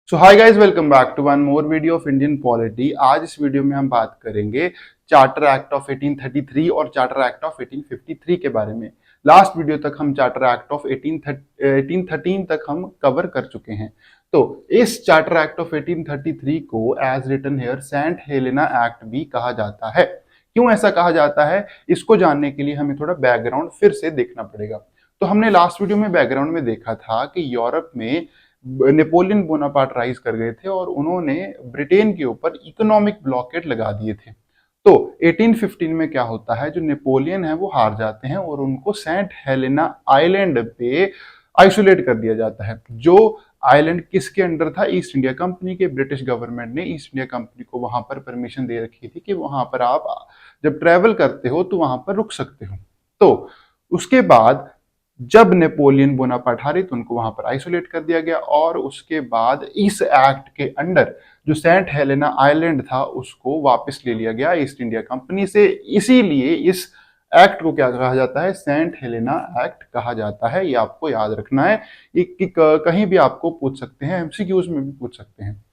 So hi guys, welcome back to one more video of Indian polity. आज इस video में हम बात करेंगे चार्टर एक्ट ऑफ 1833 और चार्टर एक्ट ऑफ 1853 के बारे में। लास्ट वीडियो तक हम चार्टर एक्ट ऑफ 1813 तक हम कवर कर चुके हैं। तो इस चार्टर एक्ट ऑफ 1833 को as written here Saint Helena act भी कहा जाता है। क्यों ऐसा कहा जाता है, इसको जानने के लिए हमें थोड़ा बैकग्राउंड फिर से देखना पड़ेगा। तो हमने लास्ट वीडियो में बैकग्राउंड में देखा था कि यूरोप में नेपोलियन बोनापार्ट राइज कर गए थे और उन्होंने ब्रिटेन के ऊपर इकोनॉमिक ब्लॉकेट लगा दिए थे। तो 1815 में क्या होता है, जो नेपोलियन है वो हार जाते हैं और उनको सेंट हेलेना आइलैंड पे आइसोलेट कर दिया जाता है। जो आइलैंड किसके अंडर था? ईस्ट इंडिया कंपनी के। ब्रिटिश गवर्नमेंट ने ईस्ट इंडिया कंपनी को वहां पर परमिशन दे रखी थी कि वहां पर आप जब ट्रेवल करते हो तो वहां पर रुक सकते हो। तो उसके बाद जब नेपोलियन बोनापार्ट हारे तो उनको वहां पर आइसोलेट कर दिया गया और उसके बाद इस एक्ट के अंडर जो सेंट हेलेना आइलैंड था उसको वापस ले लिया गया ईस्ट इंडिया कंपनी से। इसीलिए इस एक्ट को क्या कहा जाता है? सेंट हेलेना एक्ट कहा जाता है। ये आपको याद रखना है, कहीं भी आपको पूछ सकते हैं, एमसीक्यूज में भी पूछ सकते हैं।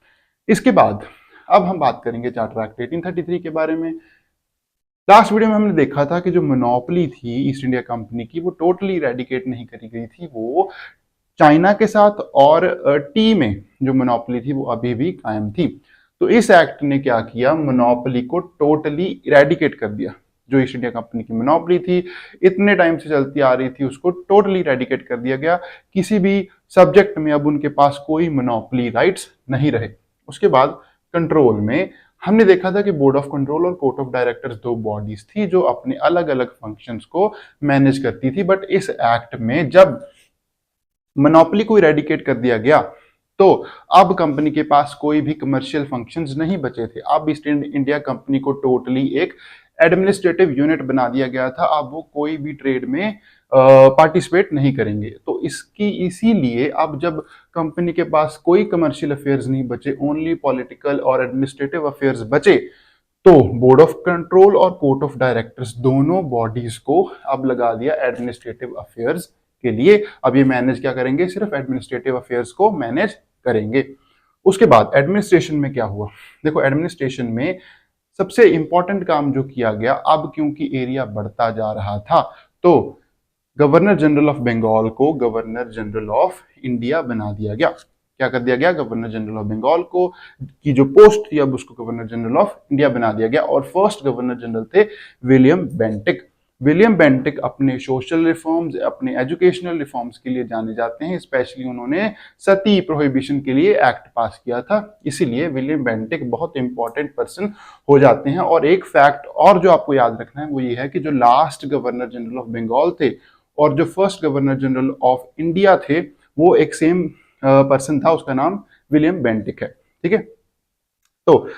इसके बाद अब हम बात करेंगे चार्टर एक्ट 1833 के बारे में। लास्ट वीडियो में हमने देखा था कि जो मोनोपोली थी ईस्ट इंडिया कंपनी की वो टोटली इरेडिकेट नहीं करी गई थी, वो चाइना के साथ, और टी में जो मोनोपोली थी वो अभी भी कायम थी। तो इस एक्ट ने क्या किया, मोनोपोली को टोटली इरेडिकेट कर दिया। जो ईस्ट इंडिया कंपनी की मोनोपोली थी, इतने टाइम से चलती आ रही थी, उसको टोटली इरेडिकेट कर दिया गया। किसी भी सब्जेक्ट में अब उनके पास कोई मोनोपोली राइट्स नहीं रहे। उसके बाद कंट्रोल में हमने देखा था कि बोर्ड ऑफ कंट्रोल और कोर्ट ऑफ डायरेक्टर्स दो बॉडीज थी जो अपने अलग अलग फंक्शंस को मैनेज करती थी। बट इस एक्ट में जब मोनोपोली को इरेडिकेट कर दिया गया तो अब कंपनी के पास कोई भी कमर्शियल फंक्शंस नहीं बचे थे। अब ईस्ट इंडिया कंपनी को टोटली एक एडमिनिस्ट्रेटिव यूनिट बना दिया गया था। अब वो कोई भी ट्रेड में पार्टिसिपेट नहीं करेंगे। तो इसकी इसीलिए अब जब कंपनी के पास कोई कमर्शियल अफेयर्स नहीं बचे, ओनली पॉलिटिकल और एडमिनिस्ट्रेटिव अफेयर्स बचे, तो बोर्ड ऑफ कंट्रोल और कोर्ट ऑफ डायरेक्टर्स दोनों बॉडीज को अब लगा दिया एडमिनिस्ट्रेटिव अफेयर्स के लिए। अब ये मैनेज क्या करेंगे? सिर्फ एडमिनिस्ट्रेटिव अफेयर्स को मैनेज करेंगे। उसके बाद एडमिनिस्ट्रेशन में क्या हुआ? देखो, एडमिनिस्ट्रेशन में सबसे इंपॉर्टेंट काम जो किया गया, अब क्योंकि एरिया बढ़ता जा रहा था तो गवर्नर जनरल ऑफ बंगाल को गवर्नर जनरल ऑफ इंडिया बना दिया गया। क्या कर दिया गया? गवर्नर जनरल ऑफ बंगाल को की जो पोस्ट थी अब उसको गवर्नर जनरल ऑफ इंडिया बना दिया गया। और फर्स्ट गवर्नर जनरल थे विलियम बेंटिक। विलियम बेंटिक अपने सोशल रिफॉर्म्स, अपने एजुकेशनल रिफॉर्म्स के लिए जाने जाते हैं। स्पेशली उन्होंने सती प्रोहिबिशन के लिए एक्ट पास किया था, इसीलिए विलियम बेंटिक बहुत इंपॉर्टेंट पर्सन हो जाते हैं। और एक फैक्ट और जो आपको याद रखना है वो ये है कि जो last governor general of Bengal थे और जो first governor general of India थे वो एक सेम पर्सन था, उसका नाम विलियम बेंटिक है। ठीक है, तो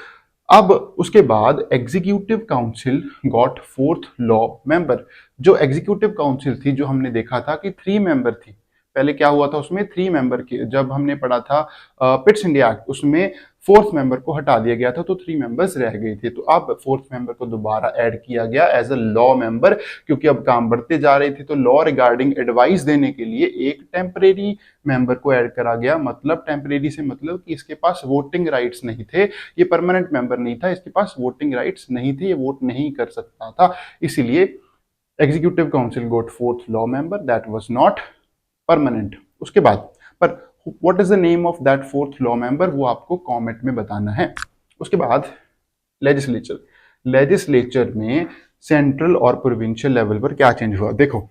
अब उसके बाद executive council got fourth law member. जो एग्जीक्यूटिव काउंसिल थी, जो हमने देखा था कि 3 मेंबर थी, पहले क्या हुआ था उसमें 3 मेंबर की, जब हमने पढ़ा था पिट्स इंडिया एक्ट उसमें 4th मेंबर को हटा दिया गया था तो 3 मेंबर्स रह गए थे। तो अब 4th मेंबर को दोबारा ऐड किया गया एज अ लॉ मेंबर, क्योंकि अब काम बढ़ते जा रहे थे। तो लॉ रिगार्डिंग एडवाइस देने के लिए एक टेम्परेरी मेंबर को ऐड करा गया। मतलब टेम्परेरी से मतलब कि इसके पास वोटिंग राइट्स नहीं थे, ये परमानेंट मेंबर नहीं था, इसके पास वोटिंग राइट्स नहीं थे, ये वोट नहीं कर सकता था। इसीलिए executive council got 4th law member, that was not permanent. उसके बाद पर what is the name of that 4th law member, वो आपको कमेंट में बताना है। उसके बाद लेजिस्लेचर। लेजिस्लेचर में सेंट्रल और प्रोविंशियल लेवल पर क्या चेंज हुआ? देखो,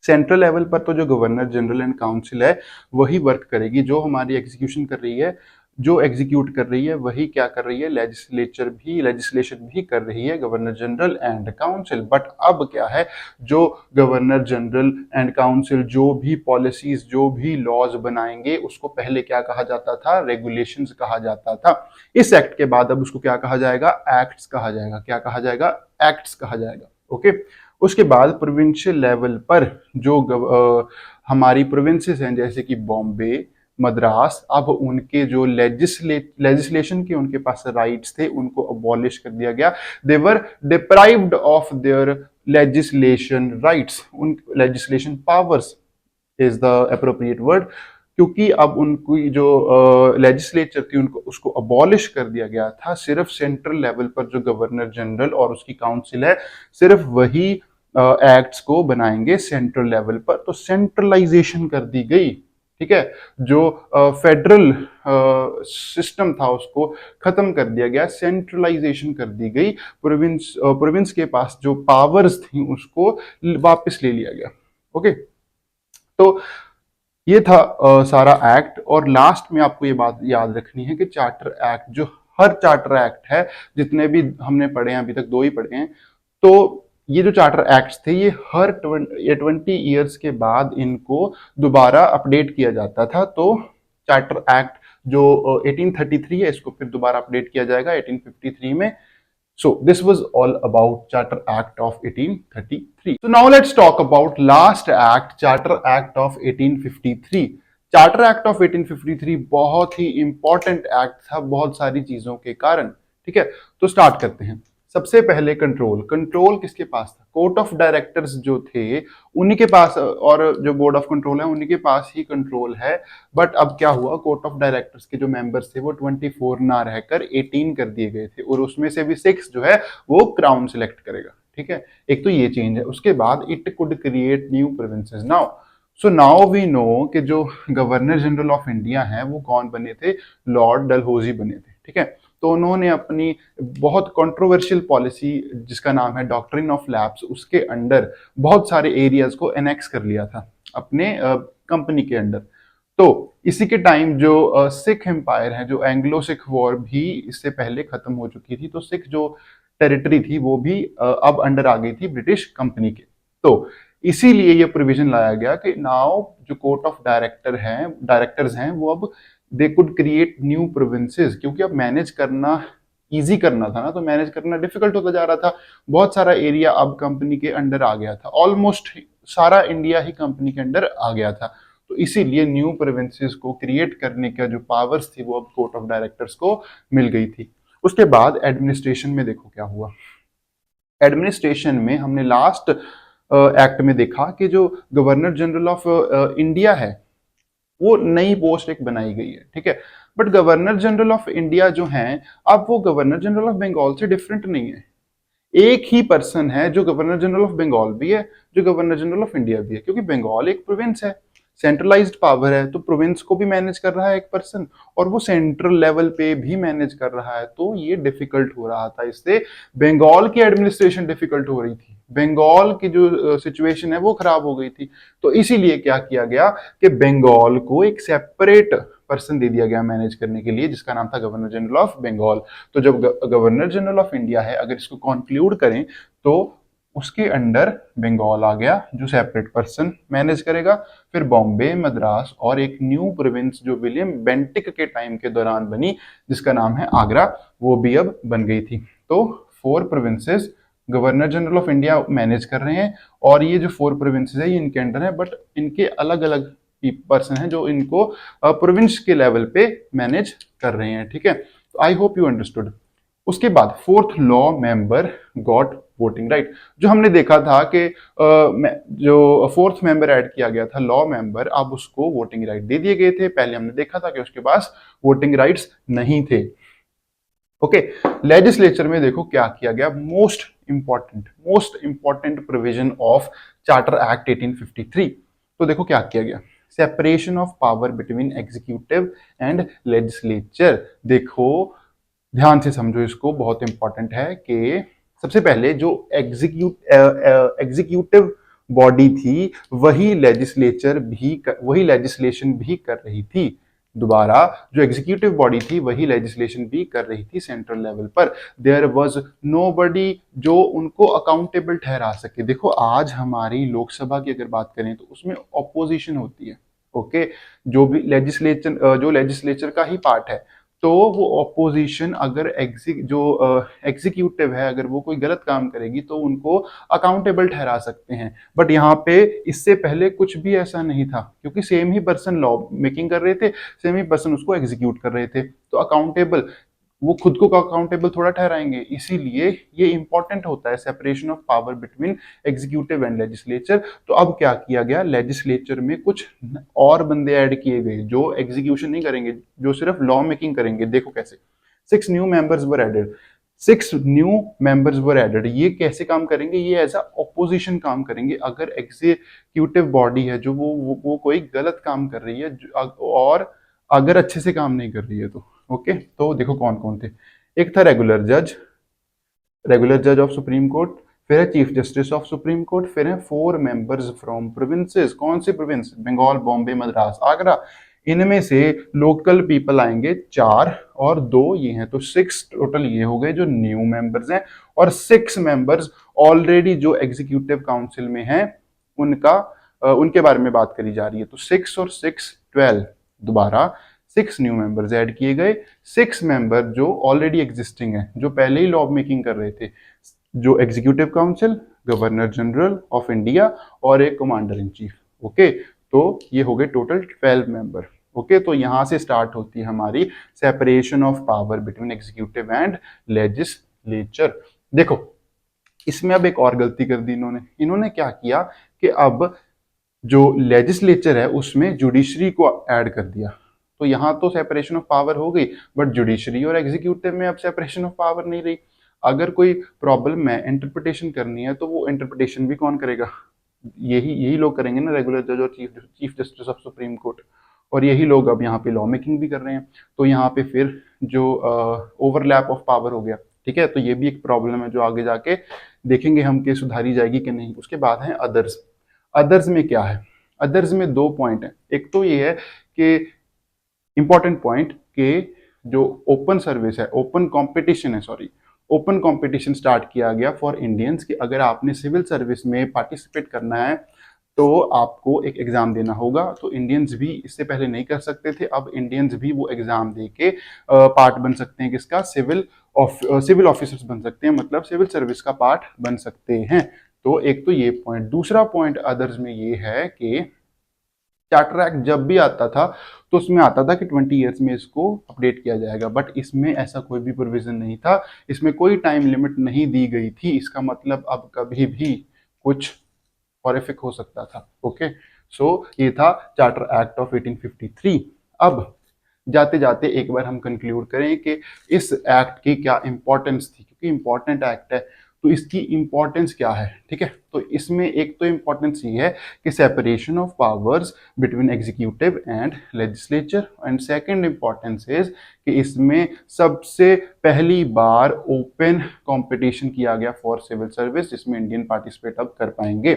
सेंट्रल लेवल पर तो जो गवर्नर जनरल एंड काउंसिल है वही वर्क करेगी, जो हमारी एग्जीक्यूशन कर रही है, जो एग्जीक्यूट कर रही है वही क्या कर रही है? लेजिस्लेशन भी कर रही है, governor general and council. But अब क्या है, जो गवर्नर जनरल एंड काउंसिल जो भी पॉलिसीज, जो भी लॉज बनाएंगे उसको पहले क्या कहा जाता था? रेगुलेशंस कहा जाता था। इस एक्ट के बाद अब उसको क्या कहा जाएगा? एक्ट्स कहा जाएगा। क्या कहा जाएगा? एक्ट्स कहा जाएगा। ओके, उसके बाद प्रोविंशियल लेवल पर जो हमारी प्रोविंसेस हैं जैसे कि बॉम्बे, मद्रास, अब उनके जो लेजिस्लेशन के उनके पास राइट्स थे उनको अबॉलिश कर दिया गया। They were deprived of their legislation rights, उन legislation powers is the appropriate word. क्योंकि अब उनकी जो लेजिस्लेचर थी उनको उसको अबॉलिश कर दिया गया था। सिर्फ सेंट्रल लेवल पर जो गवर्नर जनरल और उसकी काउंसिल है, सिर्फ वही एक्ट्स को बनाएंगे सेंट्रल लेवल पर। तो सेंट्रलाइजेशन कर दी गई, ठीक है। जो फेडरल सिस्टम था उसको खत्म कर दिया गया, सेंट्रलाइजेशन कर दी गई। प्रोविंस के पास जो पावर्स थी उसको वापस ले लिया गया। ओके, तो ये था सारा एक्ट। और लास्ट में आपको ये बात याद रखनी है कि चार्टर एक्ट, जो हर चार्टर एक्ट है, जितने भी हमने पढ़े हैं अभी तक, 2 ही पढ़े हैं, तो ये जो चार्टर एक्ट्स थे ये हर 20 ईयर्स के बाद इनको दोबारा अपडेट किया जाता था। तो चार्टर एक्ट जो 1833 है, इसको फिर दोबारा अपडेट किया जाएगा 1853 में। So this was all about Charter Act of 1833. So now let's talk about last act, Charter Act of 1853. Charter act of 1853 बहुत ही इंपॉर्टेंट एक्ट था बहुत सारी चीजों के कारण, ठीक है। तो स्टार्ट करते हैं। सबसे पहले कंट्रोल किसके पास था? कोर्ट ऑफ डायरेक्टर्स जो थे उन्हीं के पास, और जो बोर्ड ऑफ कंट्रोल है उन्हीं के पास ही कंट्रोल है। बट अब क्या हुआ, कोर्ट ऑफ डायरेक्टर्स के जो मेंबर्स थे वो 24 ना रहकर 18 कर दिए गए थे, और उसमें से भी 6 जो है वो क्राउन सिलेक्ट करेगा, ठीक है। एक तो ये चेंज है। उसके बाद it could create new provinces. Now we know कि जो गवर्नर जनरल ऑफ इंडिया हैं वो कौन बने थे? लॉर्ड डलहौजी बने थे, ठीक है। तो उन्होंने अपनी बहुत कंट्रोवर्शियल पॉलिसी जिसका नाम है डॉक्ट्रिन ऑफ लैप्स, उसके अंडर बहुत सारे एरियाज को एनेक्स कर लिया था अपने कंपनी के अंडर। तो इसी के टाइम जो सिख एम्पायर है, जो एंग्लो सिख वॉर भी इससे पहले खत्म हो चुकी थी, तो सिख जो टेरिटरी थी वो भी अब अंडर आ गई थी ब्रिटिश कंपनी के। तो इसीलिए ये प्रोविजन लाया गया कि नाउ जो कोर्ट ऑफ डायरेक्टर्स हैं वो अब they could create new provinces, क्योंकि अब मैनेज करना इजी करना था ना, तो मैनेज करना डिफिकल्ट होता जा रहा था। बहुत सारा एरिया अब कंपनी के अंडर आ गया था, ऑलमोस्ट सारा इंडिया ही कंपनी के अंडर आ गया था। तो इसीलिए न्यू प्रोविंसेस को क्रिएट करने का जो पावर्स थी वो अब कोर्ट ऑफ डायरेक्टर्स को मिल गई थी। उसके बाद एडमिनिस्ट्रेशन में देखो क्या हुआ। एडमिनिस्ट्रेशन में हमने लास्ट एक्ट में देखा कि जो गवर्नर जनरल ऑफ इंडिया है वो नई पोस्ट एक बनाई गई है, ठीक है। But governor general of India जो हैं, अब वो गवर्नर जनरल ऑफ बंगाल से डिफरेंट नहीं है। एक ही पर्सन है जो गवर्नर जनरल ऑफ बंगाल भी है, जो गवर्नर जनरल ऑफ इंडिया भी है, क्योंकि बंगाल एक प्रोविंस है, सेंट्रलाइज्ड पावर है, तो प्रोविंस को भी मैनेज कर रहा है एक पर्सन, और वो सेंट्रल लेवल पे भी मैनेज कर रहा है। तो ये डिफिकल्ट हो रहा था, इससे बंगाल की एडमिनिस्ट्रेशन डिफिकल्ट हो रही थी, बंगाल की जो सिचुएशन है वो खराब हो गई थी। तो इसीलिए क्या किया गया कि बंगाल को एक सेपरेट पर्सन दे दिया गया मैनेज करने के लिए, जिसका नाम था गवर्नर जनरल ऑफ बंगाल। तो जब गवर्नर जनरल ऑफ इंडिया है, अगर इसको कंक्लूड करें तो उसके अंडर बंगाल आ गया जो सेपरेट पर्सन मैनेज करेगा। फिर बॉम्बे, मद्रास और एक न्यू प्रोविंस जो विलियम बेंटिक के टाइम के दौरान बनी, जिसका नाम है आगरा, वो भी अब बन गई थी। तो 4 provinces governor general of India manage कर रहे हैं, और ये जो 4 प्रोविंसेस है ये इनके अंडर है, बट इनके अलग अलग पर्सन हैं जो इनको प्रोविंस के लेवल पे मैनेज कर रहे हैं, ठीक है। तो आई होप यू अंडरस्टूड। उसके बाद 4th law member got voting right. जो हमने देखा था कि जो 4th मेंबर ऐड किया गया था लॉ मेंबर, अब उसको वोटिंग राइट दे दिए गए थे। पहले हमने देखा था कि उसके पास वोटिंग राइट्स नहीं थे। ओके, लेजिस्लेचर में देखो क्या किया गया। Most important provision of charter act 1853। तो देखो क्या किया गया, separation of power between executive and legislature. देखो ध्यान से समझो इसको, बहुत इंपॉर्टेंट है कि सबसे पहले जो एग्जीक्यूटिव बॉडी थी वही लेजिस्लेशन भी कर रही थी। दोबारा, जो एग्जीक्यूटिव बॉडी थी वही लेजिस्लेशन भी कर रही थी सेंट्रल लेवल पर। देयर वाज नोबडी जो उनको अकाउंटेबल ठहरा सके। देखो आज हमारी लोकसभा की अगर बात करें तो उसमें ऑपोजिशन होती है, ओके, जो लेजिस्लेचर का ही पार्ट है। तो वो ऑपोजिशन अगर एग्जीक्यूटिव है, अगर वो कोई गलत काम करेगी तो उनको अकाउंटेबल ठहरा सकते हैं। बट यहाँ पे इससे पहले कुछ भी ऐसा नहीं था, क्योंकि सेम ही पर्सन लॉ मेकिंग कर रहे थे, सेम ही पर्सन उसको एग्जीक्यूट कर रहे थे। तो अकाउंटेबल वो खुद को अकाउंटेबल थोड़ा ठहराएंगे। इसीलिए ये इंपॉर्टेंट होता है separation of power between executive and legislature. तो अब क्या किया गया, लेजिस्लेचर में कुछ और बंदे ऐड किए गए जो एग्जीक्यूशन नहीं करेंगे, जो सिर्फ लॉ मेकिंग करेंगे। देखो कैसे, 6 new members were added. 6 new members were added. ये कैसे काम करेंगे, ये एज अ ऑपोजिशन काम करेंगे। अगर एग्जीक्यूटिव बॉडी है जो वो कोई गलत काम कर रही है और अगर अच्छे से काम नहीं कर रही है तो ओके। तो देखो कौन कौन थे। एक था रेगुलर जज ऑफ सुप्रीम कोर्ट, फिर है chief justice of supreme court, फिर है 4 मेंबर्स फ्रॉम प्रोविंसेस। कौन से प्रोविंस, बंगाल, बॉम्बे, मद्रास, आगरा। इनमें से लोकल पीपल आएंगे 4 और 2 ये हैं, तो 6 टोटल ये हो गए जो न्यू मेंबर्स हैं। और 6 मेंबर्स ऑलरेडी जो एग्जीक्यूटिव काउंसिल में हैं उनका उनके बारे में बात करी जा रही है। तो 6 और 6 12, दोबारा 6 न्यू मेंबर्स ऐड किए गए। 6 मेंबर जो ऑलरेडी एग्जिस्टिंग है, जो पहले ही लॉ मेकिंग कर रहे थे, जो executive council, governor general of India और एक कमांडर इन चीफ। ओके, तो ये हो गए टोटल 12 मेंबर। ओके, तो यहां से स्टार्ट होती है हमारी separation of power between executive and legislature. देखो इसमें अब एक और गलती कर दी इन्होंने क्या किया कि अब जो लेजिस्लेचर है उसमें जुडिशरी को ऐड कर दिया। तो यहां तो सेपरेशन ऑफ पावर हो गई, बट जुडिशरी और एग्जीक्यूटिव में अब सेपरेशन ऑफ पावर नहीं रही। अगर कोई प्रॉब्लम है, इंटरप्रिटेशन करनी है, तो वो इंटरप्रिटेशन भी कौन करेगा, यही यही लोग करेंगे ना, रेगुलर जज और chief justice of supreme court. और यही लोग अब यहाँ पे लॉ मेकिंग भी कर रहे हैं। तो यहाँ पे फिर जो ओवरलैप ऑफ पावर हो गया, ठीक है। तो ये भी एक प्रॉब्लम है जो आगे जाके देखेंगे हम कि सुधारी जाएगी कि नहीं। उसके बाद है अदर्स। अदर्स में क्या है, अदर्स में 2 पॉइंट है। एक तो ये है कि इंपॉर्टेंट पॉइंट कि जो ओपन सर्विस है, ओपन कंपटीशन है, सॉरी, ओपन कंपटीशन स्टार्ट किया गया फॉर इंडियंस कि अगर आपने सिविल सर्विस में पार्टिसिपेट करना है तो आपको एक एग्जाम देना होगा। तो इंडियंस भी इससे पहले नहीं कर सकते थे, अब इंडियंस भी वो एग्जाम दे के पार्ट बन सकते हैं किसका, सिविल ऑफिसर्स बन सकते हैं, मतलब सिविल सर्विस का पार्ट बन सकते हैं। तो एक तो ये पॉइंट। दूसरा पॉइंट अदर्स में ये है कि चार्टर एक्ट जब भी आता था तो उसमें आता था कि 20 ईयर्स में इसको अपडेट किया जाएगा, बट इसमें ऐसा कोई भी प्रोविजन नहीं था, इसमें कोई टाइम लिमिट नहीं दी गई थी। इसका मतलब अब कभी भी कुछ हॉरिफिक हो सकता था। ओके, सो ये था चार्टर एक्ट ऑफ 1853। अब जाते जाते एक बार हम कंक्लूड करें कि इस एक्ट की क्या इंपॉर्टेंस थी, क्योंकि इंपॉर्टेंट एक्ट है तो इसकी इंपॉर्टेंस क्या है, ठीक है। तो इसमें एक तो इंपॉर्टेंस ये है कि separation of powers between executive and legislature, and second importance is कि इसमें सबसे पहली बार ओपन कंपटीशन किया गया फॉर सिविल सर्विस, जिसमें इंडियन पार्टिसिपेट अब कर पाएंगे।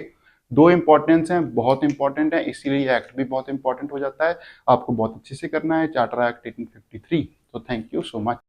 2 इंपॉर्टेंस हैं, बहुत इंपॉर्टेंट है, इसीलिए एक्ट भी बहुत इंपॉर्टेंट हो जाता है। आपको बहुत अच्छे से करना है चार्टर एक्ट 1853। तो थैंक यू सो मच।